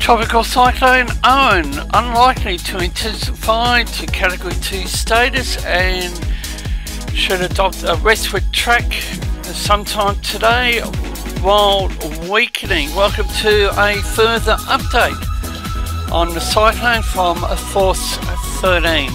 Tropical cyclone Owen unlikely to intensify to category 2 status and should adopt a westward track sometime today while weakening. Welcome to a further update on the cyclone from Force 13.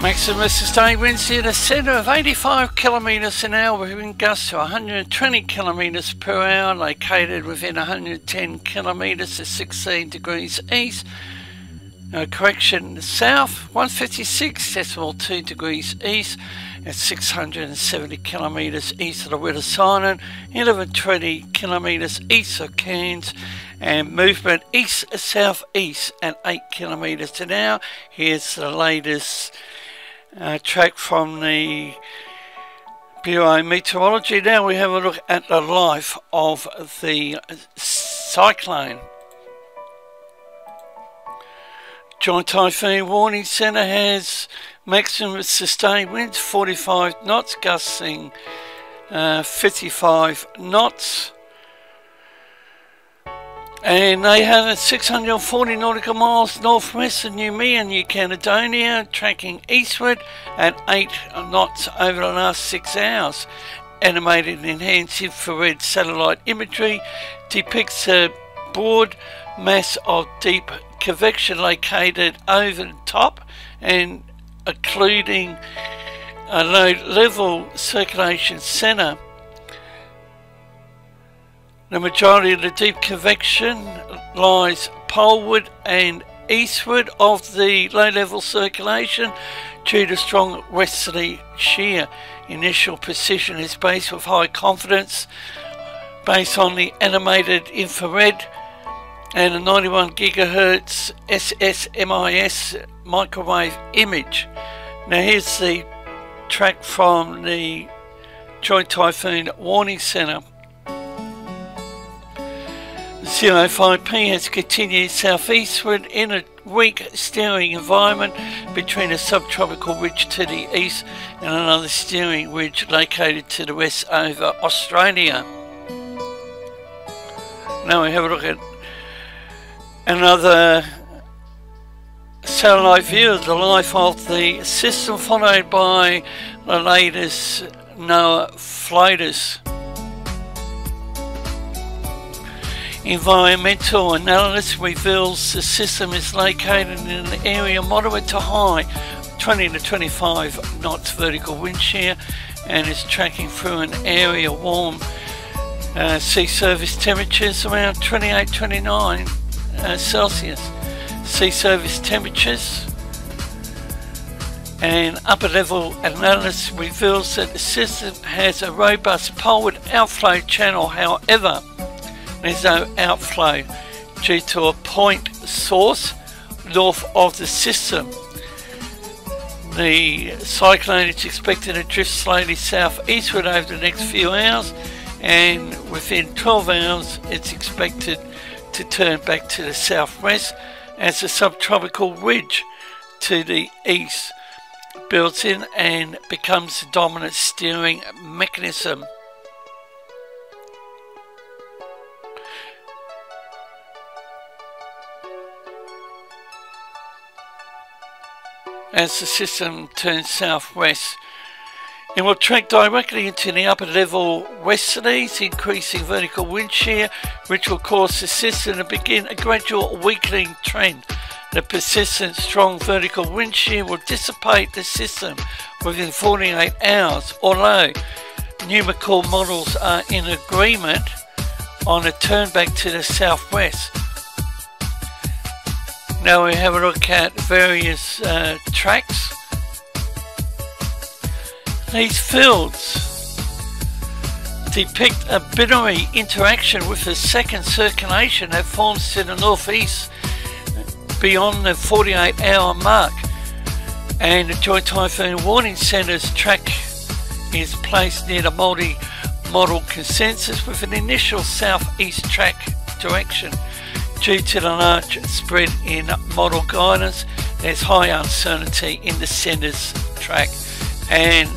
Maximum sustained winds in the centre of 85 kilometres an hour with wind gusts to 120 kilometres per hour, located within 110 kilometres at 16 degrees east. Correction south, 156.2 degrees east at 670 kilometres east of the Willis Island, 1120 kilometres east of Cairns, and movement east-southeast at 8 kilometres an hour. Here's the latest track from the Bureau of Meteorology. Now we have a look at the life of the cyclone. Joint Typhoon Warning Centre has maximum sustained winds 45 knots, gusting 55 knots. And they have at 640 nautical miles northwest of New Caledonia, tracking eastward at 8 knots over the last 6 hours. Animated enhanced infrared satellite imagery depicts a broad mass of deep convection located over the top and including a low-level circulation centre. The majority of the deep convection lies poleward and eastward of the low-level circulation due to strong westerly shear. Initial precision is based with high confidence based on the animated infrared and a 91 gigahertz SSMIS microwave image. Now here's the track from the Joint Typhoon Warning Centre. 05P has continued southeastward in a weak steering environment between a subtropical ridge to the east and another steering ridge located to the west over Australia. Now we have a look at another satellite view of the life of the system, followed by the latest NOAA floaters. Environmental analysis reveals the system is located in an area moderate to high, 20 to 25 knots vertical wind shear, and is tracking through an area warm. Sea surface temperatures around 28-29 Celsius. Sea surface temperatures and upper level analysis reveals that the system has a robust poleward outflow channel. However, there's no outflow due to a point source north of the system. The cyclone is expected to drift slowly southeastward over the next few hours, and within 12 hours it's expected to turn back to the southwest as a subtropical ridge to the east builds in and becomes the dominant steering mechanism. As the system turns southwest, it will track directly into the upper level westerlies, increasing vertical wind shear, which will cause the system to begin a gradual weakening trend. The persistent strong vertical wind shear will dissipate the system within 48 hours, although numerical models are in agreement on a turn back to the southwest. Now we have a look at various tracks. These fields depict a binary interaction with the second circulation that forms to the northeast beyond the 48-hour mark, and the Joint Typhoon Warning Centre's track is placed near the multi-model consensus with an initial southeast track direction. Due to the large spread in model guidance, there's high uncertainty in the centre's track, and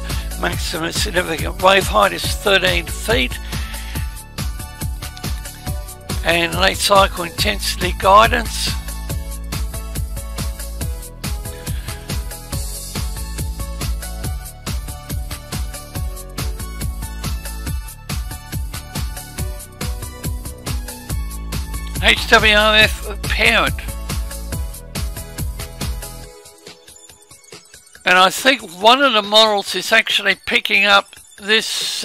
Maximum significant wave height is 13 feet. And late cycle intensity guidance. HWRF parent. And I think one of the models is actually picking up this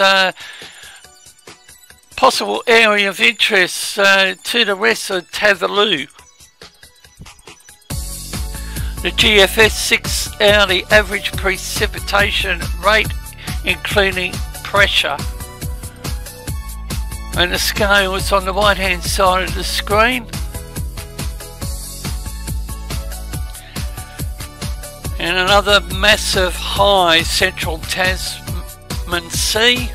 possible area of interest to the west of Tavalu. The GFS 6-hourly average precipitation rate including pressure. And the scale is on the right hand side of the screen. And another massive high, central Tasman Sea.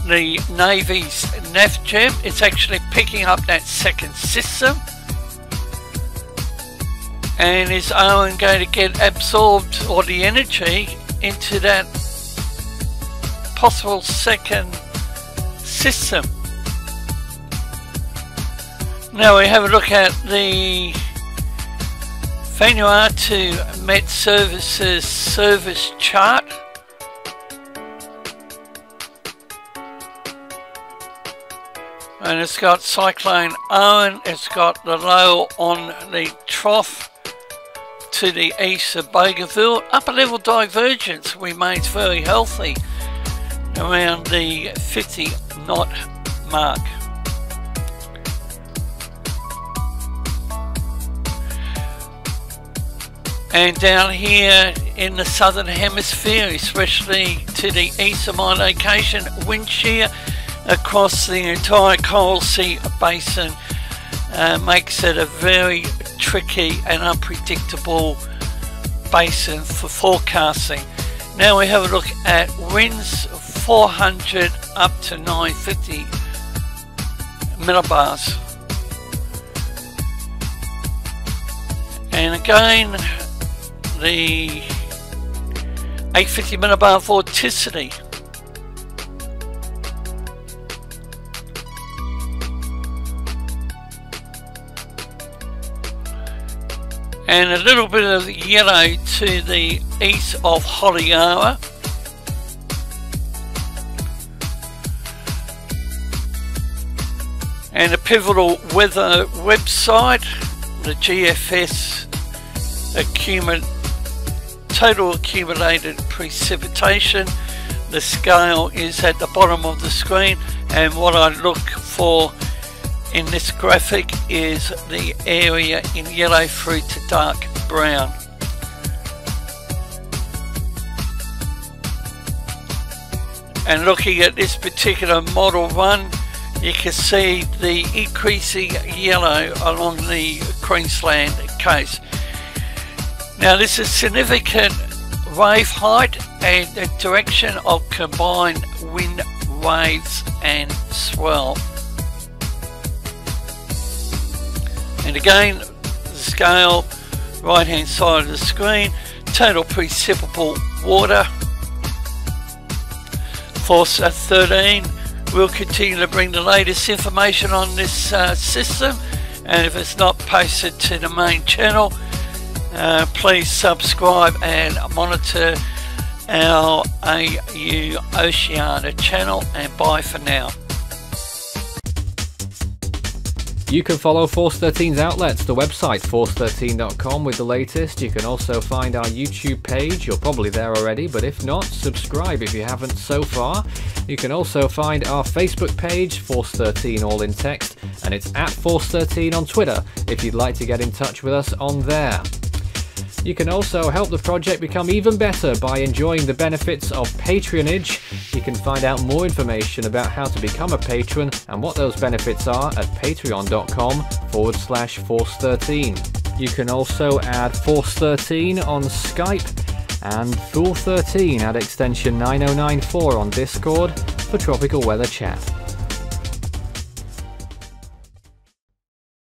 The Navy's NavGem, it's actually picking up that second system. And is Owen going to get absorbed, or the energy, into that possible second system? Now we have a look at the Vanuatu Met Services service chart. And it's got Cyclone Owen, it's got the low on the trough to the east of Bougainville. Upper level divergence remains very healthy around the 50 knot mark. And down here in the southern hemisphere, especially to the east of my location, wind shear across the entire Coral Sea basin makes it a very tricky and unpredictable basin for forecasting. Now we have a look at winds 400 up to 950 millibars. And again, the 850 millibar vorticity. And a little bit of yellow to the east of Honiara. And a pivotal weather website, the GFS total accumulated precipitation. The scale is at the bottom of the screen, and what I look for in this graphic is the area in yellow through to dark brown. And looking at this particular model one, you can see the increasing yellow along the Queensland coast. Now this is significant wave height and the direction of combined wind, waves and swell. And again, the scale, right hand side of the screen, total precipitable water, force 13. We'll continue to bring the latest information on this system, and if it's not posted to the main channel, please subscribe and monitor our AU Oceania channel, and bye for now. You can follow Force 13's outlets, the website force13.com with the latest. You can also find our YouTube page, you're probably there already, but if not, subscribe if you haven't so far. You can also find our Facebook page, Force 13 all in text, and it's at Force 13 on Twitter if you'd like to get in touch with us on there. You can also help the project become even better by enjoying the benefits of patronage. You can find out more information about how to become a patron and what those benefits are at patreon.com/Force13. You can also add Force 13 on Skype and Fool 13 at extension 9094 on Discord for tropical weather chat.